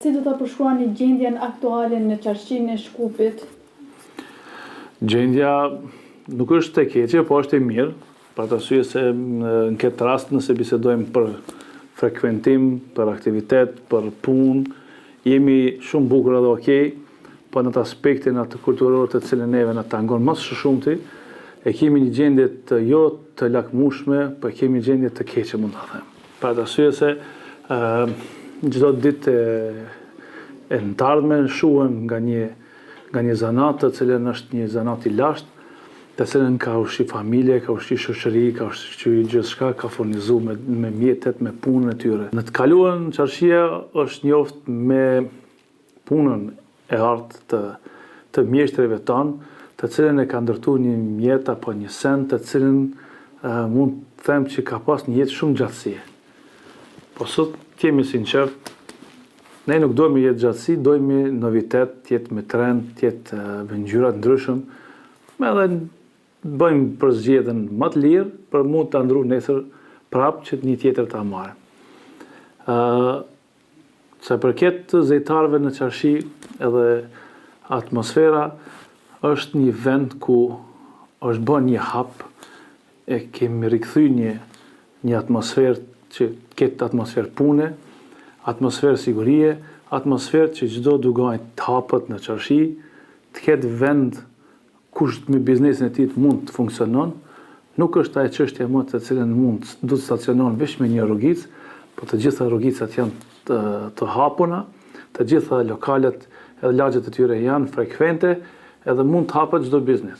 Si do ta përshkruani gjendjen aktuale në qarqinë e Shkupit? Gjendja nuk është e keqe, po është e mirë, për atë arsye se në këtë rast nëse bisedojmë për frekuentim, për aktivitet, për punë, jemi shumë bukur edhe okej, po në të aspektin atë kulturor të cilën neve në tangon më së shumti, e kemi një gjendje të jo të lakmueshme, po kemi gjendje të keqe, mund ta them. Për atë arsye se çdo ditë e ndardhme shuhen nga një zanat të cilën është një zanat i lashtë, të cilën ka ushqy familje, ka ushqy shoqëri, ka ushqy gjithçka, ka furnizu me mjetet, me punën e tyre. Në të kaluarën Qarshia është njoft me punën e artë të mjeshtreve tanë, të cilën e ka ndërtu një mjet apo një send të cilën mund të them që ka pas një jetë shumë gjatësie. Po sot jemi sinqert, ne nuk dojmë jetë gjatësi, dojmë novitet, tjetë me trend, tjetë me ngjyra të ndryshëm, edhe bëjmë përzgjedhjen më të lirë për mund të ndru nesër prapë që një tjetër ta marrim. Sa përket zejtarëve në Qarshi, edhe atmosfera është një vend ku është bën një hap, e kemi rikthy një atmosferë që ketë atmosferë pune, atmosferë sigurie, atmosferë që çdo dugaj të hapet në Qarshi, të ketë vend kush me biznesin e tij mund të funksionon, nuk është ajo çështje më të cilën du të stacionon vetëm me një rrugicë, por të gjitha rrugicat janë të hapuna, të gjitha lokalet edhe lagjet e tyre janë frekuente, edhe mund të hapet çdo biznes.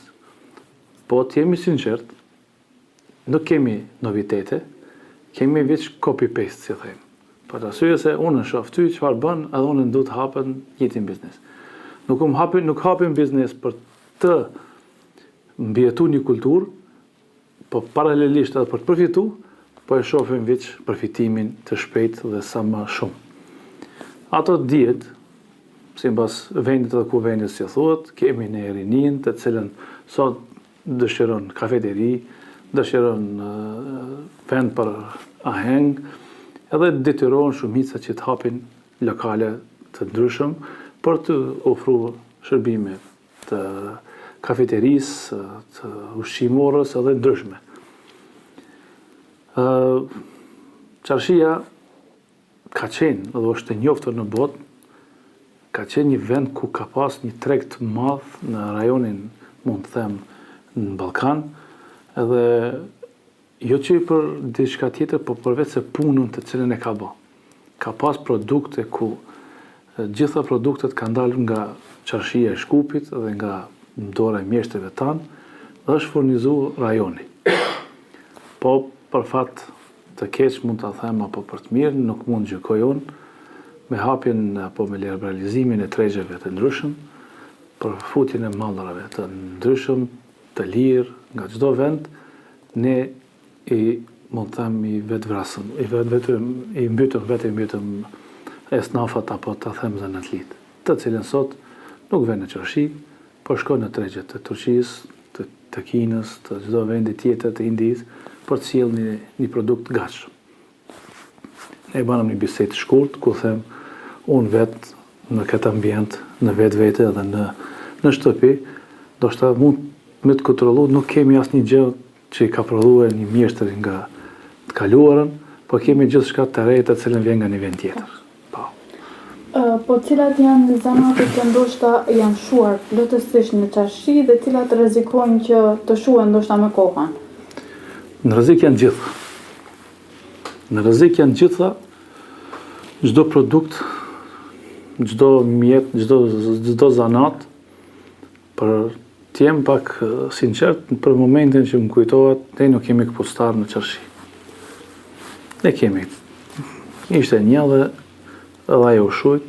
Po të jemi sinqert, nuk kemi novitete, kemi veç copy-paste, si thënë. Për arsye se unë shoh ty çfarë bën, edhe unë du të hapem njëtin biznes. Nuk hapim biznes për të mbjetu një kulturë, po paralelisht edhe për të përfitu, po e shohim veç përfitimin të shpejtë dhe sa më shumë. Ato dihet, sipas vendit edhe ku vendit si thuhet, kemi në rinin të cilën sot dëshiron kafeteri, dëshiron vend për aheng, edhe detyrohen shumica që të hapin lokale të ndryshëm për të ofruar shërbime të kafeterisë, të ushqimorës edhe ndryshme. Qarshia ka qenë, edhe është e njohur në botë, ka qenë një vend ku ka pas një treg të madh në rajonin, mund të them, në Ballkan, edhe jo që për diçka tjetër, por për vetë se punën të cilën e ka bë. Ka pas produkte ku gjitha produktet kanë dalë nga Qarshia e Shkupit dhe nga dora e mjeshtreve tanë, dhe është furnizuar rajoni. Po për fat të keq mund ta them apo për të mirë, nuk mund gjykoj unë, me hapjen apo me liberalizimin e tregjeve të ndryshëm, për futjen e mallrave të ndryshëm, të lirë nga çdo vend, ne mund të them i vetvrasëm, i mbytëm esnafat apo ta them zanatlitë, të cilën sot nuk vjen në Qarshi, po shkon në tregjet të Turqisë, të Kinës, të çdo vendi tjetër të Indisë, për të sjellë një produkt të gatshëm. Ne bënëm një bisedë të shkurt, ku them unë vetë në këtë ambient, në vetvete dhe në shtëpi, do shta mund me të kontrollu, nuk kemi asnjë gjë që i ka prodhuar një mjeshtër nga të kaluarën, po kemi gjithçka të re të cilën vjen nga një vend tjetër. Po cilat janë zanatet që ndoshta janë shuar plotësisht në Qarshi dhe cilat rrezikojnë që të shuhen ndoshta me kohën? Në rrezik janë gjitha. Në rrezik janë gjitha, çdo produkt, çdo mjet, çdo zanat, për të jem pak sinqert, për momentin që më kujtohet, ne nuk kemi këpuctar në Qarshi. Ne kemi. Ishte një dhe ajo shujt,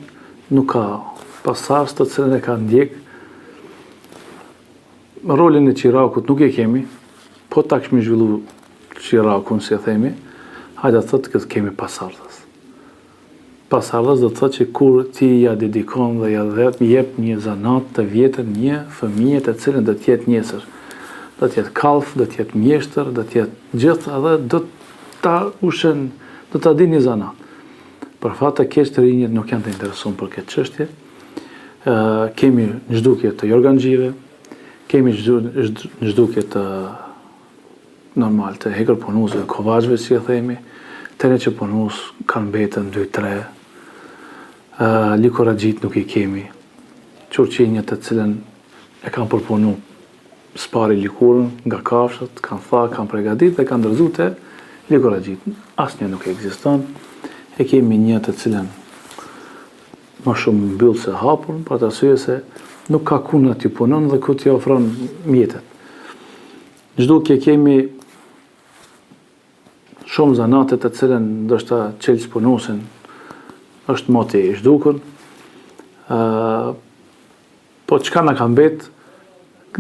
nuk ka pasardhës të cilën e ka ndjek. Rolin e Qirakut nuk e kemi, po ta këshmi zhvillu Qirakun, si e themi, hajde të thotë që kemi pasardhës. Pasardhës do të thotë që kur ti ja dedikon dhe ja jep një zanat të vjetër, një fëmijë të cilën do të jetë nesër. Do të jetë kallf, do të jetë mjeshtër, do të jetë gjithë, edhe do ta ushen, do ta di një zanat. Për fat të keq të rinjët nuk janë të interesuar për këtë çështje. Kemi një zhdukje të jorgangjive, kemi një zhdukje të normal të hekërpunusëve, kovaçëve si e themi, të ne që punus kanë mbetën 2-3, likoraxhit nuk i kemi, qurqinjët të cilën e kanë përpunu spari likurën nga kafshët, kanë tha, kanë pregadit dhe kanë ndërzu të likoraxhit. Asnjë nuk ekziston, e kemi një të cilën më shumë mbyllë se hapur, për të arsye se nuk ka ku në t'ju punon dhe ku t'ju ofron mjetet. Zhdukje kemi shumë zanate të cilën ndoshta çelës punuesin është moti i zhdukun. Po çka na ka mbet?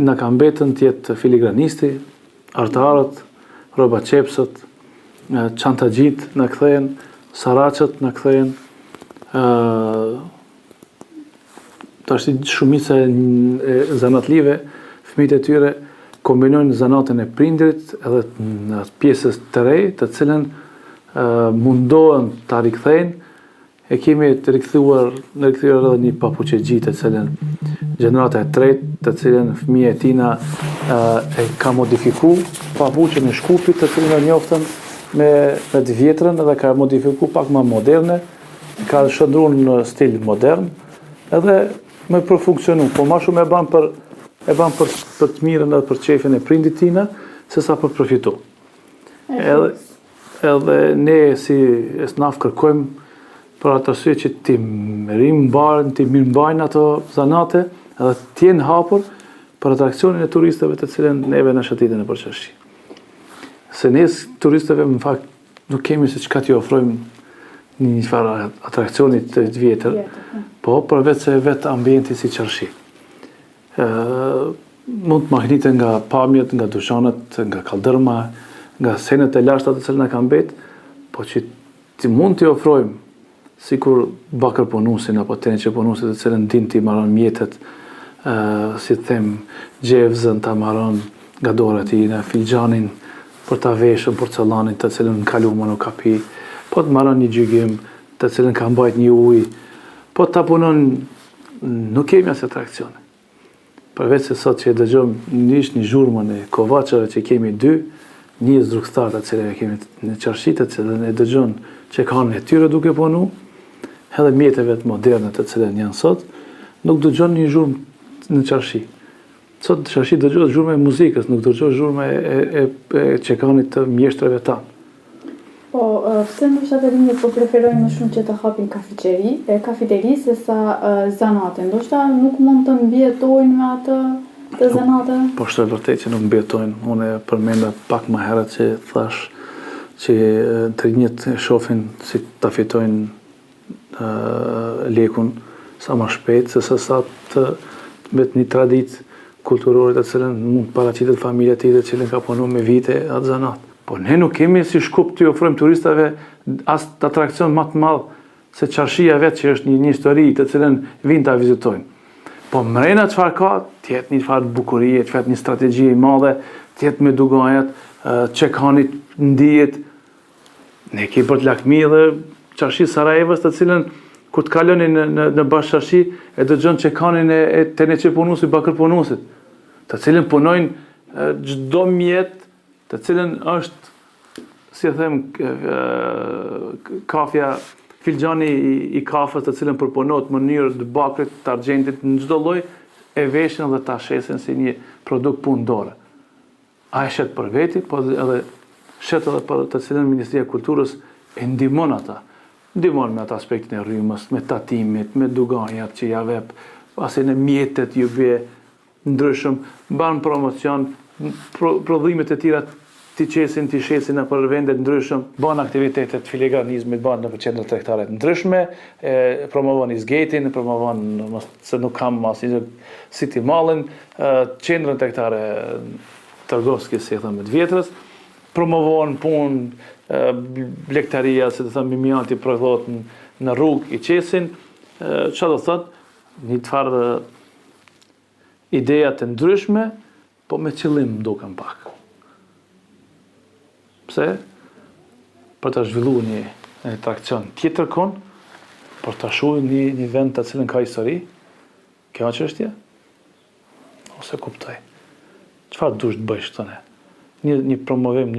Na ka mbetën tjetë filigranisti, artarët, roba çepsët, çantaxhit na kthehen, saraqët na kthehen, tash shumica e zanatlive, fëmijët e tyre kombinojnë zanatën e prindrit edhe në pjesës të re, të cilën mundohen ta rikthejnë. E kemi të rikthyer edhe një papuçegji të cilën gjenerata e tretë, të cilën fëmia e tina e ka modifikuar papuçën e shkupit, të cilën e njoftën me të vjetrën dhe ka modifikuar pak më moderne, ka shndruar në stil modern, edhe me përfunksionu, po më shumë e ban për të mirën dhe për qefin e prindit tina, se sa për përfitu. Edhe ne si esnaf kërkojmë për atë arsye që ti mirëmbajnë ato zanate, edhe t'jenë hapur për atraksionin e turistëve të cilën neve në shëtitën e përqarshi. Se ne turistëve në fakt nuk kemi se çka t'i ofrojmë një farë atrakcionit të vjetër, po përveç se vetë ambienti si qarshi. Mund të mahnite nga pamjet, nga dushanët, nga kaldërma, nga senet e lashta të cilën na kanë mbet, po që ti mund t'i ofrojmë sikur bakër punusin apo tenqe punusit të cilën din t'i marron mjetet, si të them, gjevzën t'a marron nga dora tina, filxhanin për t'a veshën, porcellanin të cilën në kalumë nuk ka pi, po të marron një gjygim të cilën ka mbajt një ujë, po t'a punon, nuk kemi as atrakcione. Përveç se sot që e dëgjojmë një zhurmën e kovaçeve që kemi 2, një zdrukstar të cilën e kemi në qarshi, të cilën e dëgjon që kanë e tyre duke punu, edhe mjeteve të moderne të cilën janë sot, nuk dëgjon një zhurmë në qarshi. Sot në qarshi dëgjohet zhurmë e muzikës, nuk dëgjohet zhurmë e qekanit të mjeshtrave tanë. Po, pse ndoshta të rinjët po preferojnë më shumë që të hapin kafiteri se sa zanate? Ndoshta nuk mund të mbjetojnë me atë të zanate? Po është e vërtetë që nuk mbjetojnë. Unë përmenda pak më herët që thash që të rinjët shohin si ta fitojnë lekun sa më shpejt, se sa të mbet një traditë kulturore të cilën mund të paraqitet familja tjetër të cilën ka punuar me vite atë zanat. Po ne nuk kemi si shkup të ofrojmë turistave as të atrakcion më të madh se qarshia vetë që është një histori të cilën vinë ta vizitojnë. Po mrena çfarë ka, tjetë një farë bukurie, tjetë një strategji e madhe, tjetë me dugajat, qekanit ndijet. Ne kemi për të lakmi dhe qarshi Sarajevës të cilën kur të kaloni në bash qarshi e dëgjon qekanin e tenqe punusit, bakër punusit, të cilën punojnë çdo mjet, të cilën është, si e them, kafja, filxhani i kafës të cilën përpunohet në mënyrë të bakrit, të argjentit, në çdo lloj, e veshin dhe ta shesin si një produkt punë dore. A e shet për veti, po edhe shet edhe për të cilën Ministria e Kulturës e ndihmon ata. Ndihmon me atë aspektin e rrymës, me tatimit, me dugajat që ja vep, pasi në mjetet ju bie ndryshëm, ban promocion, prodhimet e tjera t'i qesin, t'i shesin në për vendet ndryshëm, ban aktivitetet filigranizmit, ban në qendra tregtare ndryshme, promovon Izgetin, promovon se nuk kam asnjë City Mallin, qendrën tregtare Tërgovski, si e thëmë të vjetrës, promovon punë, blegtaria, se të thëmë imigranti prodhohet në rrugë i qesin, që do thotë, një të farë ideja të ndryshme, po me qëllim duken pak. Pse? Për të zhvilluar një atrakcion tjetër kon, për të shu një vend të cilën ka histori, kjo çështje, ose kuptoj. Çfarë dush të bësh këtu ne? Një promovim,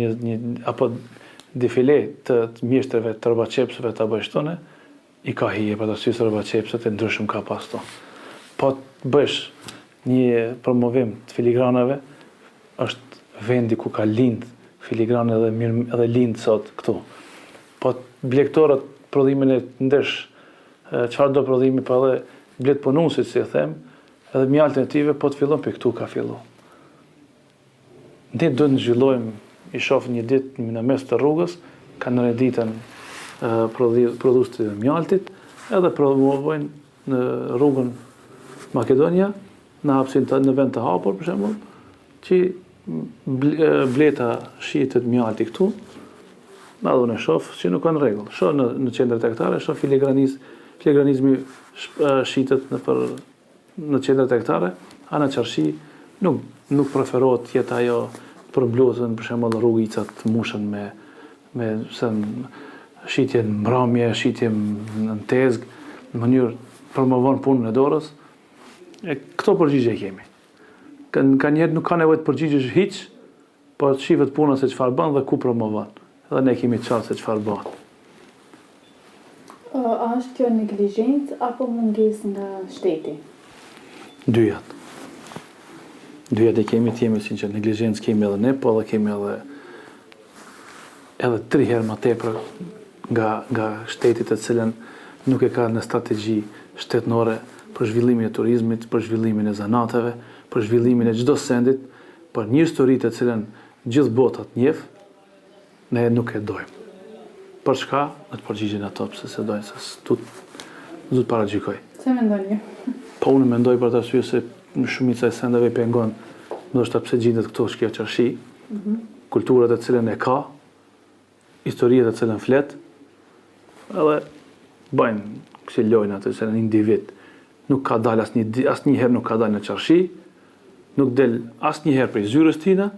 apo defile të mjeshtrave të rrobaqepsëve ta bësh këtu ne, i ka hije për të sysë rrobaqepsët e ndryshëm ka pas to. Po të bësh një promovim të filigranave, është vendi ku ka lind filigrane edhe lind sot këtu. Po blektorët prodhimin e ndesh, çfarë do prodhimi, po edhe blet punuesit, si e them, edhe një alternative, po të fillon për këtu ka fillu. Ne do të zhvillojmë, i shoh një ditë në mes të rrugës, kanë në ditën prodhuesit e mjaltit, edhe promovojnë në rrugën Makedonia, në hapësin në vend të hapur, për shembull, që bleta shitet mjalti këtu, na do në shoh që nuk kanë rregull. Shoh në qendër tregtare, shoh filigranizmi shitet në qendër tregtare, ana çarshi nuk preferohet të jetë ajo për bluzën, për shembull rrugicat të mushën me shitje në mbrëmje, shitje në tezg, në mënyrë promovon punën e dorës. Këto përgjigje kemi. Ka njerë nuk ka nevojë të përgjigjesh hiç, po të shihet puna se çfarë bën dhe ku promovon. Edhe ne kemi qartë se çfarë bëhet. A është kjo neglizhencë apo mungesë nga shteti? Dyjat. Dyjat e kemi, të jemi sinqert, neglizhencë kemi edhe ne, po edhe kemi edhe 3 herë më tepër nga shteti, të cilën nuk e ka në strategji shtetënore për zhvillimin e turizmit, për zhvillimin e zanateve, për zhvillimin e çdo sendit, për një histori të cilën gjithë bota të njeh, ne nuk e dojmë. Për çka? Në të përgjigjen ato pse se dojnë, se du të paragjykoj. Se mendoni ju? Po unë mendoj për të arsye se në shumica e sendeve pengon, ndoshta pse gjendet këto shkjo qarshi, kulturat e cilën e ka, historitë e cilën flet, edhe bëjnë kësi lojnë atë, se në individ nuk ka dalë asnjëherë nuk ka dalë në qarshi, nuk del asnjëherë prej zyres tina,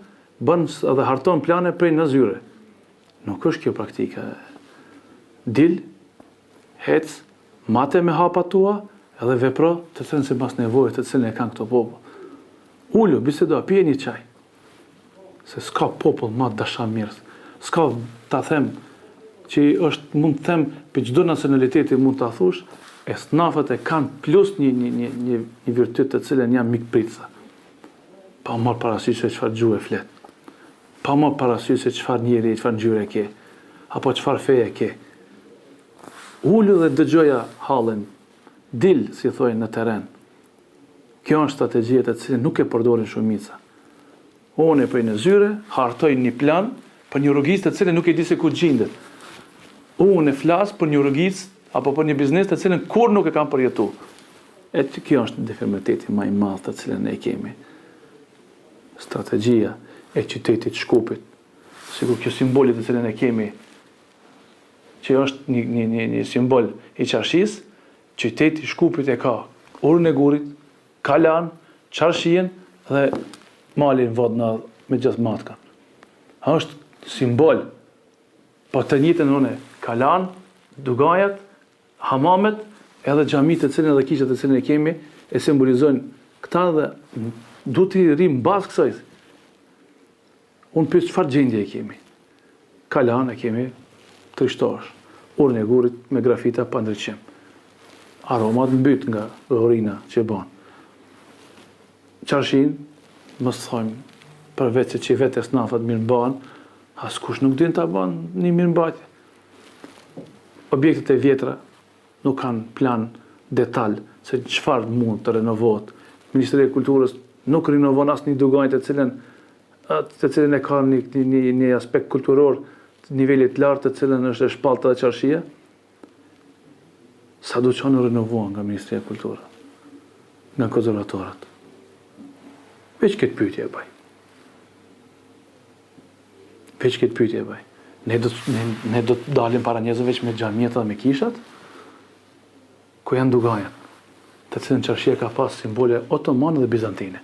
bën edhe harton plane prej në zyre. Nuk është kjo praktike. Dil, hec, mate me hapa tua, edhe vepro të cilën se pas nevojës të cilën e kanë këto popull. Ullu, bisedo, pije një çaj. Se s'ka popull ma dashamirës. S'ka ta them që mund të them për çdo nacionaliteti mund ta thush, e snafët e kanë plus një virtyt të cilën janë mikpritësa. Pa marrë parasysh se çfarë gjuhë e flet. Pa marrë parasysh se çfarë njeri, çfarë ngjyre ke, apo çfarë feje ke. Ullu dhe dëgjoja hallin, dil, si thojnë në teren. Kjo është strategjia të cilën nuk e përdorin shumica. Unë e prej në zyre, hartoj një plan për një rrugicë të cilën nuk e di se ku gjendet. Unë e flas për një rrugicë apo për një biznes të cilën kur nuk e kam përjetu. Kjo është deformiteti më i madh të cilën ne kemi. Strategjia e qytetit Shkupit. Sigur kjo simboli të cilën e kemi, që është një simbol i qarshis, qyteti Shkupit e ka urën e gurit, Kalan, qarshien dhe malin vodna me gjithë matkan. Është simbol, po të njëjtën une, Kalan, Dugajat, Hamamet, edhe xhamit të cilën edhe kishat të cilën e kemi, e simbolizojnë këta dhe du të rrim bazë kësaj. Unë pyes çfarë gjendje e kemi. Kalan e kemi trishtosh, urën e gurit me grafita pa ndryqim. Aromat mbyt nga orina që bën. Qarshin, mos thojmë, përveç se që vetë e snafat mirë bën, askush nuk din ta bën një mirëmbajtje. Objektet e vjetra nuk kanë plan detal se çfarë mund të renovohet. Ministria e Kulturës nuk rinovon asnjë dugajt të cilën e ka një aspekt kulturor të nivelit të lartë, të cilën është e shpallta dhe qarshia. Sa do që në renovuan nga Ministria e Kulturës, nga konservatorët. Veç këtë pyetje e baj. Veç këtë pyetje e baj. Ne do të dalim para njerëzve veç me xhamjet dhe me kishat, ku janë dugajat, të cilën qarshia ka pas simbole otomane dhe bizantine.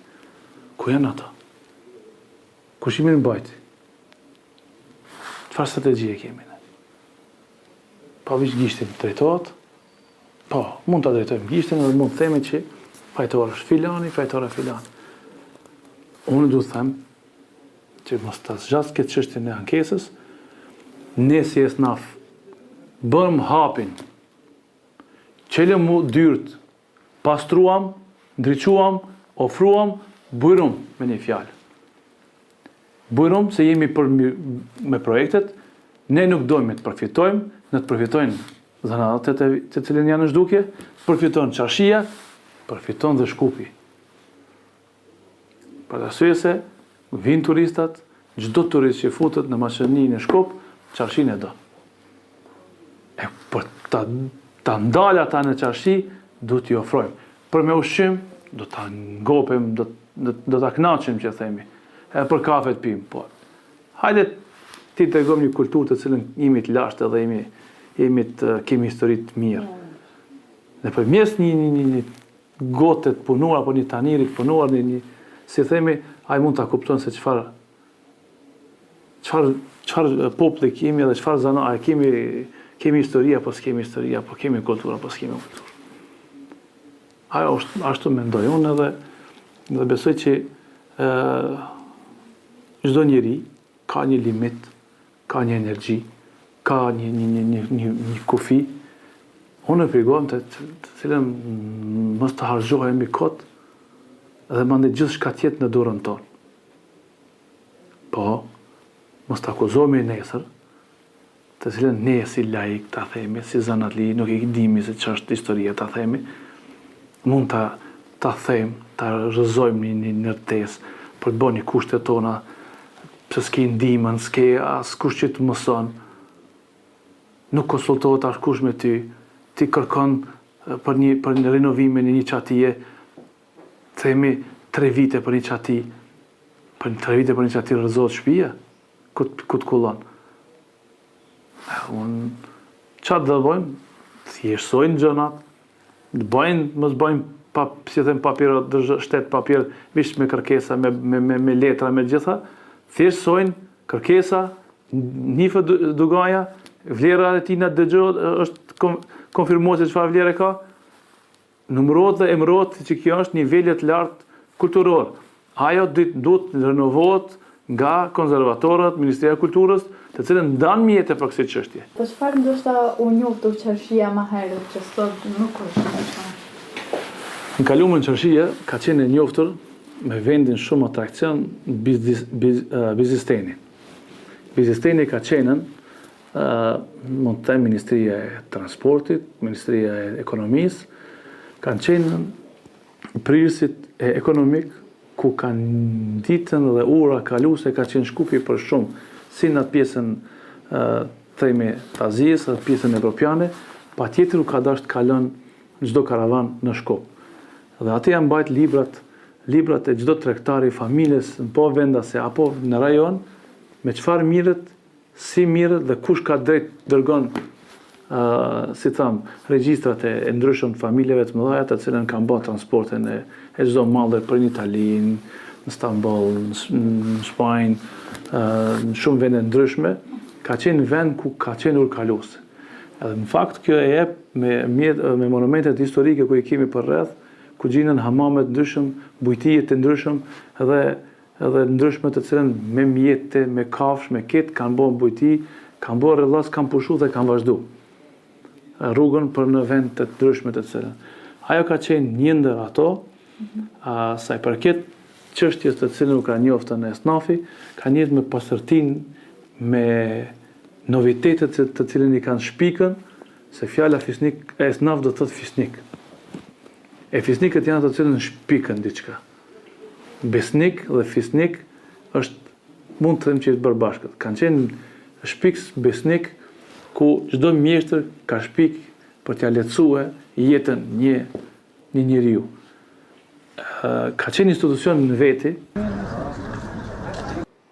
Ku janë ato? Kush i mirë mbajti? Çfarë strategjie kemi ne? Pavish gishtin drejtohet, Po, mund të drejtojmë gishtin edhe mund të themi që fajtor është filani, fajtor e filani. Unë du të them që mos të zgjasë këtë çështjen e ankesës, ne si esnaf bëm hapin, qelëm mu dyrt, pastruam, ndriquam, ofruam, bujrum me një fjalë. Bujrum se jemi me projektet, ne nuk dojmë të përfitojmë, në të përfitojnë zanatet të cilën janë në zhdukje, përfiton qarshia, përfiton dhe Shkupi. Për arsye se vinë turistat, çdo turist që futet në maqenin e Shkup, qarshin e do. Për ta ndalë ata në qarshi, du t'i ofrojmë. Për me ushqim, do ta ngopim, do ta kënaqim që themi. E për kafe të pim, po. Hajde ti të regojmë një kulturë të cilën jemi të lashtë edhe kemi histori të mirë. Në përmes një gote të punuar, apo një taniri të punuar, si themi, ai mund ta kupton se çfarë populli kemi dhe çfarë zana, a kemi histori apo s'kemi histori, apo kemi kulturë apo s'kemi kulturë. Ajo ashtu mendoj unë dhe besoj që çdo njeri ka një limit, ka një energji, ka një kufi. Unë e përgojmë të cilën mos të harxhohemi kot dhe mande gjithë shka tjetë në dorën tonë. Po, mos të akuzohemi nesër, të cilën ne si laik të themi, si zanatli, nuk i dimi se që është historia të themi, mund të them, të rëzojmë një nërtes për të bo një kushtet tona, pëse s'ke ndimën, s'ke as kusht që të mëson, nuk konsultohet as kush me ty, ti kërkon për një renovime në një qatije, themi 3 vite për një qati, për 3 vite për një qati rëzohet shtëpia, ku të kullon. Qatë dhe bëjmë? Thjeshtsojnë gjënat, mos bëjmë si them papirë, shtet papirë, vish me kërkesa, me letra, me gjitha, thjeshtsojnë kërkesa, nifë dugaja, vlera e tina dëgjohet, është konfirmuar se çfarë vlerë ka, numërohet dhe emërohet që kjo është nivelet lartë kulturor. Ajo duhet renovohet nga konservatorët, Ministria e Kulturës, të cilën ndanë mjete për kësaj çështje. Po çfarë ndoshta u njoftur qarshia më herët që sot nuk është më shumë? Në kaluamën qarshia ka qenë e njoftur me vendin shumë atrakcion Bizisteni. Bizisteni ka qenë mund të them Ministria e Transportit, Ministria e Ekonomisë, kanë qenë prirësit e ekonomik, ku kanë ditën dhe ura kaluese ka qenë Shkupi për shumë, si në atë pjesën themi të Azijës, atë pjesën evropiane, patjetër u ka dashur të kalon çdo karavan në Shkup. Dhe aty janë mbajt librat e çdo tregtari familjes në po vendase apo në rajon, me çfarë mirët, si mirët dhe kush ka drejt dërgon si tham, regjistrat e ndryshëm të familjeve të mëdha të cilën kanë bërë transportin e çdo malli për në Itali, në Stamboll, në Spanjë, në shumë vende ndryshme, ka qenë vend ku ka qenë urkalues. Edhe në fakt kjo e jep me monumentet historike ku i kemi për rreth, ku gjinen hamame të ndryshëm, bujtije të ndryshëm, edhe ndryshme të cilën me mjete, me kafsh, me ketë kanë bërë bujti, kanë bërë rrellas, kanë pushu dhe kanë vazhdu rrugën për në vend të ndryshme të cilën. Ajo ka qenë një ndër ato, sa i përket çështjes të cilën u ka njoftën e esnafi, ka njët me pasërtin, me novitetet të cilën i kanë shpikën, se fjala fisnik e esnaf do të thotë fisnik. E fisnikët janë të cilën shpikën diçka. Besnik dhe fisnik mund të them që është bërë bashkët. Kanë qenë shpiks besnik, ku çdo mjeshtër ka shpik për t'ia lehtësuar jetën një njeriu. Ka qenë institucion në veti.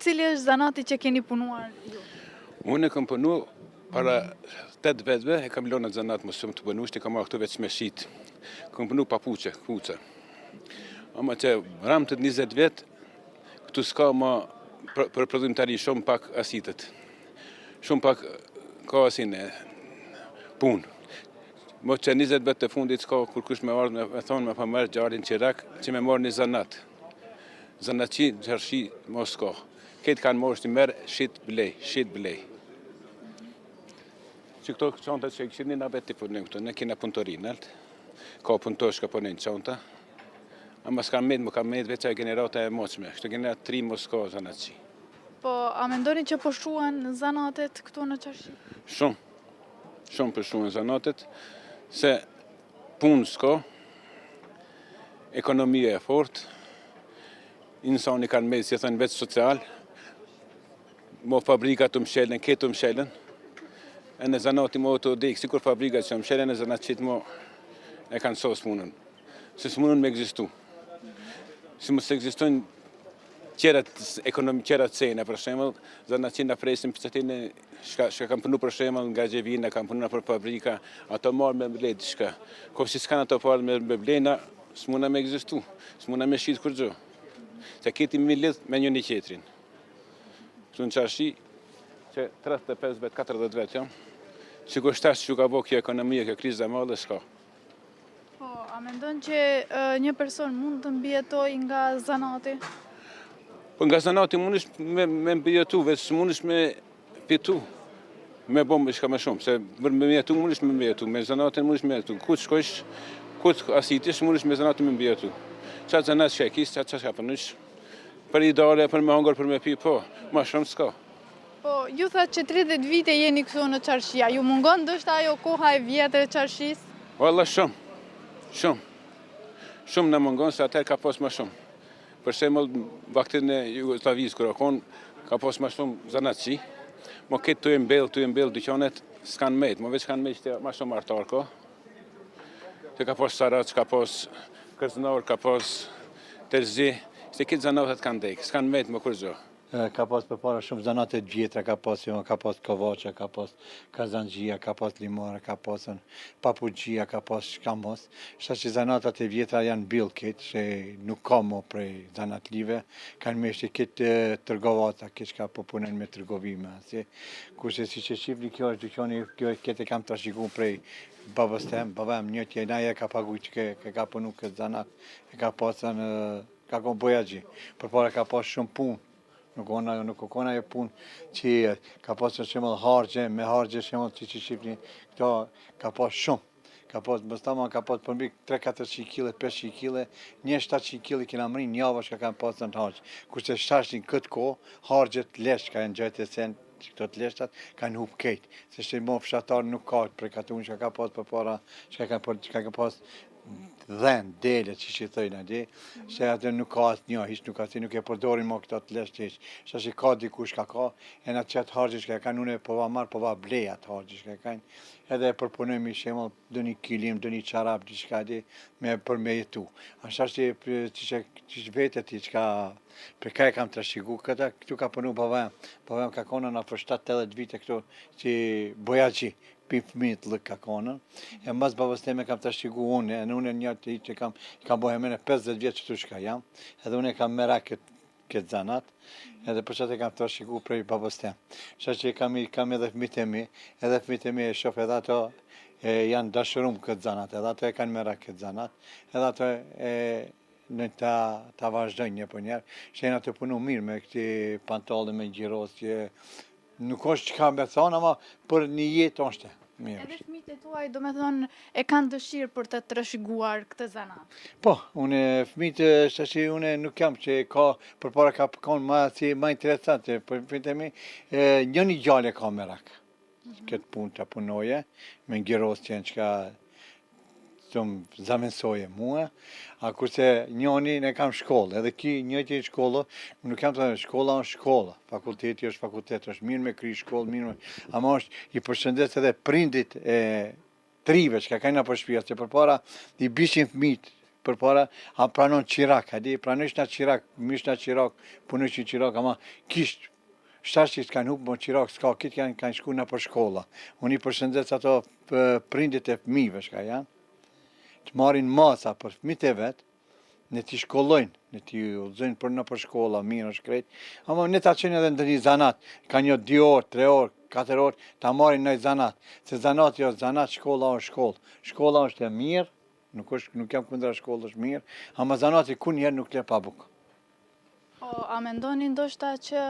Cili është zanati që keni punuar ju? Unë e kam punuar para 8 viteve, e kam lënë zanat më shumë të punuar, kam marrë këtu vetë me shit. Kam punuar papuçe, kuca. Ama që ram të 20 vjet, këtu s'ka më për prodhimtari shumë pak asitet. Shumë pak ka asin punë. Mo që 20 bet të fundit s'ka kur kush me ardhë me thonë me pa mërë gjarin qirak që me marrë një zanat. Zanatçi, çarshi, mos s'ka. Këtë kanë marrë që merë, shit blej. Që këto çantat që këshin në beti punë këto, ne kena punëtorinë, ka punëtosh ka punë çanta. Ama s'ka med, më ka med veç e generata e moqme. Kështu generat 3 mos ka zanatçi. Po, a mendoni që po shuan zanatet këtu në Qarshi? Shumë për shumë zanatet, se punë s'ka, ekonomia e fort, insani kanë me, si thënë, veç social, mo fabrika të mshelen, këtë të mshelen, e në zanati mo të odek, si kur fabrika që mshelen, e zanat qitë mo e kanë sos punën, se s'munën me egzistu. Si mos egzistojnë qerat cene, për shemëll, zanat qitë në presim për qëtine, shka kam punu për shemëll nga Gjevina, kam punu për fabrika, ato marrë me mbledh shka. Kofë që s'kanë ato farë me mblejna, s'muna me egzistu, s'muna me shqitë kur gjo. Se këti mi lidh me një qetrin. Këtu në Qarshi, që 35 vet, 40 vet jam, që kushtash që ka bo kjo ekonomia, kjo krizë dhe madhe, s'ka. Po, a mendon që një person mund të mbijetoj nga zanati? Po nga zanati mundesh me mbijetu, veç mundesh me pitu, me bombë shka me shumë, se me mbijetu mundesh me mbijetu, me zanatin mundesh me mbijetu. Ku të shkojsh, ku të asitish, mundesh me zanatin me mbijetu. Qatë zanat që e kisë, qatë që ka përnush, për ideale, për me hangër, për me pi, po, ma shumë s'ka. Po, ju thatë që 30 vite jeni këtu në Qarshia, ju mungon ndoshta ajo koha e vjetër e Qarshis? Valla shumë në mungon, se atër ka pas ma shumë. Për shemëll, vaktin e Jugoslavisë, kërë konë, ka pas ma shumë zanatçi, mo këtë të e mbell, dyqanet s'kanë mejt, mo veç kanë mejt që ma shumë artar ka. Që ka pas sarac, ka pas kërzënar, ka pas terzi, se këtë zanatet kanë dek, s'kanë mejt më kur gjo. Ka pas përpara shumë zanate vjetra, ka pas kovaqa, ka pas kazanxhia, ka pas limara, ka pas papugjia, ka pas shkamos. Shta që zanatat e vjetra janë bil këtë, që nuk ka mo prej zanatlive, kanë me shte këtë tërgovata, këtë shka po punen me tërgovime. Kurse si që shqipni kjo është dyqoni, kjo këtë kam të shiku prej babës tem, babam një tje, naje ka pagu që ka punu këtë zanat, ka pasën, ka kon bojagji, përpara ka pas shumë punë. Nuk kona e punë që ka pasë shemëll hargje, me hargje shemëll që shqipni, këto ka pasë shumë. Ka pasë, bëstama ka pasë përmbi 3-400 kg, 500 kg, 700 kg kina mërin një avash ka kanë pasë në hargjë. Kurse shtashin këtë ko, hargjet lesht ka në gjajtë e sen, që këto të leshtat kanë hup kejtë. Se shte mo fshatar nuk ka për këtë unë që ka pasë për para, që ka pasë dhenë, dele, që thëjnë adi, se atë nuk ka asë një, hiç nuk ka si, nuk e përdorin mo këta të lesht hiç. Shta që ka dikush ka, e në qëtë hargjë që ka kanë, unë e po va marë, po va bleja të hargjë që ka kanë, edhe përpunojmë i shemëll, dë një kilim, dë një qarab, diçka di, për me jetu. Ashta që vete ti, që ka, për ka e kam të shiku këta, këtu ka punu bavam ka kona në për 7-8 vite këtu, që bojagji, për fëmijët lëk ka kona, e mas babës teme kam të shiku unë, e unë një të i që kam bohe mene 50 vjetë që tu shka jam, edhe unë e kam mera këtë zanat, edhe për qatë e kam të shiku prej babës tem. Qa që kam edhe fëmijët e mi e shof edhe ato janë dashurum këtë zanat, edhe ato e kanë mera këtë zanat, edhe ato në ta vazhdojnë një për njerë, që e në të punu mirë me këti pantallë me gjiros, që nuk është që kam me thonë, ama për një jetë është mirë. Edhe fëmijët e tuaj, do me thonë, e kanë dëshirë për të trashëguar këtë zanat? Po, fëmijët që unë nuk jam që ka, për para ka përkonë ma interesante, për fëmijët e mi, një gjallë ka merak, këtë punë të punoje, me gjiros që në që ka të zamensoje mua, a kurse njoni ne kam shkollë, edhe ki njëti i shkollë, nuk kam të shkolla është shkolla, fakulteti është fakultet, është mirë me kry shkollë, mirë me, ama është i përshëndes edhe prindit e trive që ka kajna për shpia, që për para i bishin fëmit, për para a pranon qirak, pranojsh nga qirak, mish nga qirak, punojsh nga qirak, ama kisht, shtash që s'kanë hupë më qirak, s'ka, kitë kanë shku nga për shkolla. Unë i përshëndes ato prindit e fëmive shka janë, të marin masa për fëmijët e vetë, ne t'i shkollojnë, ne t'i udhëzojnë për në për shkolla, mirë është krejt, ama ne ta qenë edhe ndër një zanat, ka një 2 orë, 3 orë, 4 orë, ta marrin në zanat. Se zanati është zanat, shkolla është shkollë. Shkolla është e mirë, nuk jam kundra shkollës mirë, ama zanati kur njerë nuk le pa bukë. Po, a mendoni ndoshta që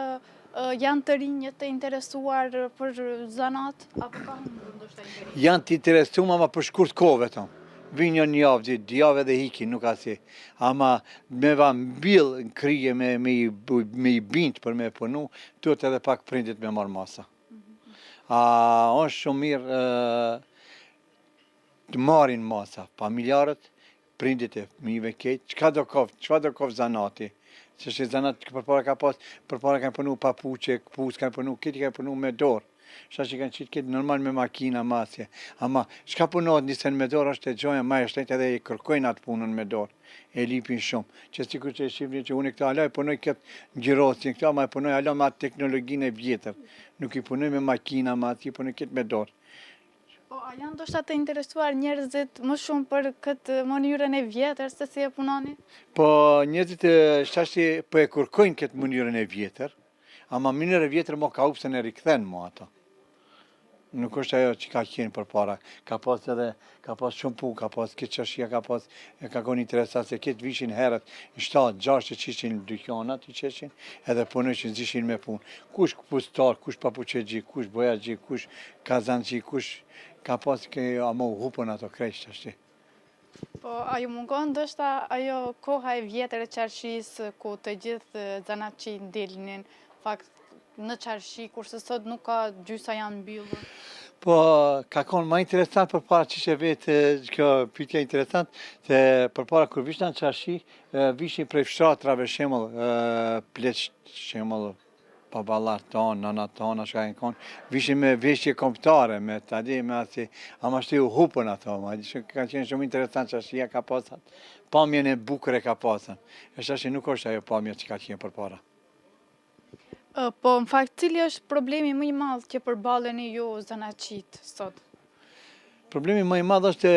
janë të rinjët të interesuar për zanat, apo ka humbur ndoshta interes? Janë të interesuar, ama për shkurt kohë vetëm. Vinë një javë, 2 javë edhe hiki, nuk asi. Ama me va mbill në krije me i bint për me punu, duhet edhe pak prindit me marrë masa. Është shumë mirë të marrin masa, familjarët, prindit e fëmijëve keq, çka do kov zanati. Që që zanat përpara ka pas, përpara kanë punu papuqe, këpus, kanë punu, këti kanë punu me dorë. Shta që kanë qitë këtë normal me makina masje. Ama, shka punohet njësen me dorë është e gjoja ma e shtetë edhe i kërkojnë atë punën me dorë. E lipin shumë. Që sikur që e shqipni që unë këta ala e punoj këtë gjirosin këta, ma e punoj ala me atë teknologinë e vjetër. Nuk i punoj me makina masje, i punoj këtë me dorë. Po, a janë ndoshta të interesuar njerëzit më shumë për këtë mënyrën e vjetër se si e punoni? Po, njerëzit shtashi po e kërkojnë këtë mënyrën e vjetër, ama mënyrën e vjetër mo ka upse në rikëthen mo ato. Nuk është ajo që ka qenë për para. Ka pas shumë punë, ka pas këtë qashia, ka konë interesat se këtë vishin herët, 7-6 që ishin dykjanat i qeshin, edhe punëshin zishin me punë. Kush pustar, kush papuqegji, kush boyagji, kush kazanqi, kush ka pas amo hupën ato krejsh ashti. Po, a ju mungon ndoshta ajo koha e vjetër e qarshis ku të gjithë zanatçi dilnin, fakt në qarshi, kurse sot nuk ka gjysa janë mbyllur? Po, ka konë ma interesant për para që vetë, kjo pytja interesant, se për para kur vishna në qarshi, vishin prej fshatrave shemëll, pleq shemëll, babalar tonë, nana tonë, ashka e në konë, vishin me veshje komptare, me tadi, me ati, ama shti u hupën ato, ka qenë shumë interesant qarshia ka pasat, pamjen e bukër e ka pasat, e shashi nuk është ajo pamja që ka qenë për para. Po, në fakt, cili është problemi më i madh që përballeni ju zanatçit sot? Problemi më i madh është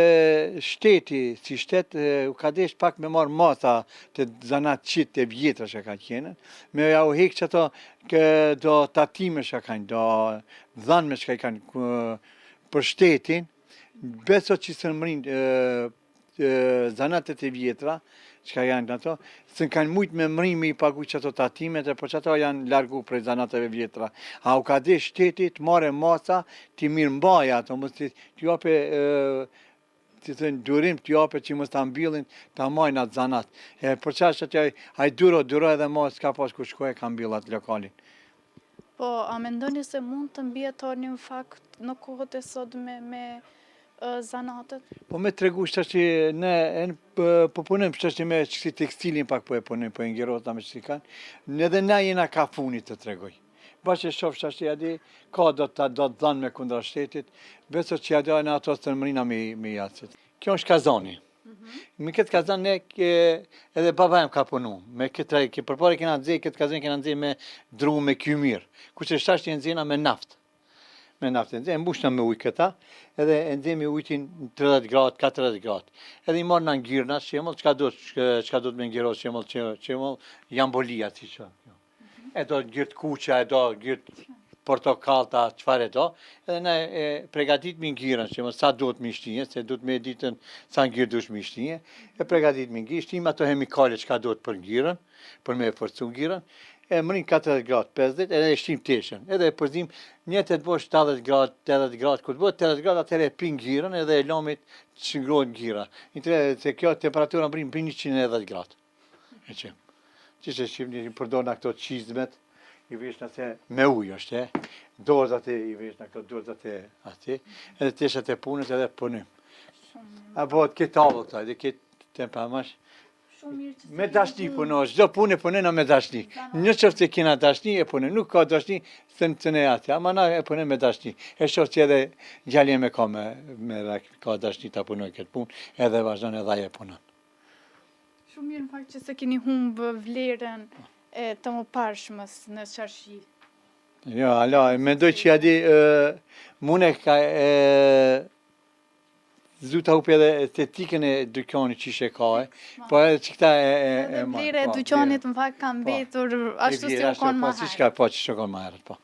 shteti, si shtet u ka desh pak me marrë masa të zanatçit të vjetra që ka qenë, me ja u hek që ato do tatime që kanë, do dhanme që kanë për shtetin, beso që së mërinë zanatet e vjetra, që ka janë ato, së kanë mujtë me mërimi i pagu që ato tatimet, por që ato janë largu prej zanateve vjetra. A u ka dhe shtetit, mare masa, ti mirë mbaja ato, mështë t'ju ape, të thënë durim, t'ju ape që mështë të mbillin, të majnë atë zanat. Por që ashtë që a i duro edhe ma s'ka pas ku shkoj e ka mbill atë lokalin. Po, a mendoni se mund të mbjetoni në fakt në kohët e sot me zanatet? Po me tregu shtash që ne po punim shtash që me qësi tekstilin pak po e punim, po e ngjerota me qësi kanë, edhe na jena ka funit të tregoj. Bashkë e shof shtash që jadi, ka do të dhanë me kundra shtetit, beso që jadi në ato së të mërina me jacit. Kjo është kazani. Me këtë kazan ne edhe baba jem ka punu. Me këtë përpare kena nëzhe, këtë kazan kena nëzhe me dru me kjumir. Kushe shtash që nëzhena me naftë. Me naftë nëzhe, mbushna me ujë këta, edhe nëzhemi ujtin 30 gradë, 40 gradë. Edhe i marrë në ngjyrna, shemëll, qka do të me ngjyrot, shemëll, jambolia, si që. E do gjyrt kuqa, e do gjyrt portokalta, qfar e do, edhe ne pregatit me ngjyrën, shemëll, sa do të me shtinje, se do të me ditën sa ngjyrë dush me shtinje, e pregatit me ngjyrë, shtim ato hemikale qka do të për ngjyrën, për me forcu ngjyrën, e mërin 40 gradë, 50, edhe e shtim teshen, edhe e përzim njëtë të bosh 80 gradë, 80 gradë, kur të bëhet 80 gradë, atëre e pin ngjyrën edhe e lomit të shëngrojnë ngjyra. Se kjo temperatura mërin për 110 gradë. E që që shqipni përdojnë a këto qizmet, i vesh nëse me ujë është, dozat i vesh në këto dozat e ati, edhe teshet e punës edhe punim. A bëhet këtë avë këta, edhe këtë tempamash. Me dashni punosh, çdo punë punojnë me dashni. Në qoftë se kena dashni e punojnë, nuk ka dashni se ne atë, ama na e punojnë me dashni. E shoh që edhe gjallja me ka dashni ta punoj këtë punë, edhe vazhdon edhe ai e punon. Shumë mirë në fakt që se keni humbë vlerën e të mëparshmës në qarshi. Jo, ala, mendoj që jadi mune ka Zuta hupi edhe estetikën e dykjanit që ishe ka, po edhe që këta e Vlerë e dykjanit në fakt ka mbetur ashtu si u konë më herët. Po, që shë konë më herët, po.